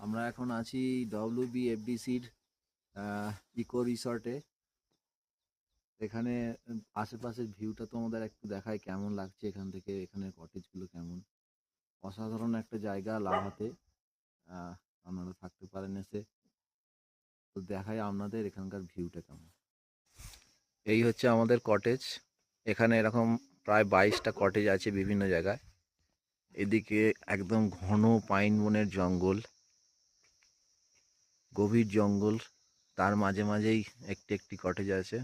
আমরা এখন আছি WBFDCর ইকো রিসর্টে। এখানে আশেপাশের ভিউটা তোমাদের একটু দেখায় কেমন লাগছে এখান থেকে, এখানের কটেজগুলো কেমন। অসাধারণ একটা জায়গা লাভাতে। আহ, আপনারা থাকতে পারেন এসে। তো দেখাই আপনাদের এখানকার ভিউটা কেমন। এই হচ্ছে আমাদের কটেজ। এখানে এরকম প্রায় 22টা কটেজ আছে বিভিন্ন জায়গায়। এদিকে একদম ঘন পাইন বনের জঙ্গল, গভীর জঙ্গল, তার মাঝে মাঝেই একটি একটি কটেজ আছে।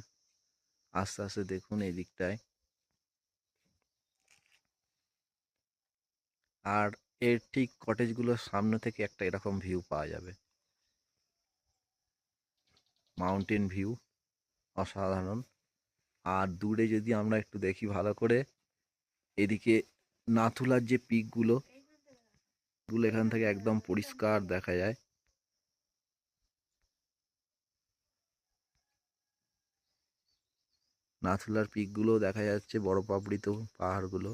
আস্তে আস্তে দেখুন এই দিকটায়। আর এর ঠিক কটেজগুলোর সামনে থেকে একটা এরকম ভিউ পাওয়া যাবে, মাউন্টেন ভিউ, অসাধারণ। আর দূরে যদি আমরা একটু দেখি ভালো করে, এদিকে নাথুলার যে পিকগুলো গুলো এখান থেকে একদম পরিষ্কার দেখা যায়। নাথুলার পিকগুলো দেখা যাচ্ছে, বড় পাপড়িত পাহাড়গুলো।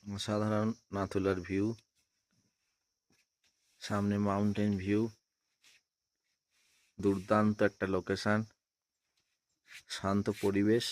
অসাধারণ নাথুলার ভিউ, সামনে মাউন্টেন ভিউ, দুর্দান্ত একটা লোকেশন, শান্ত পরিবেশ।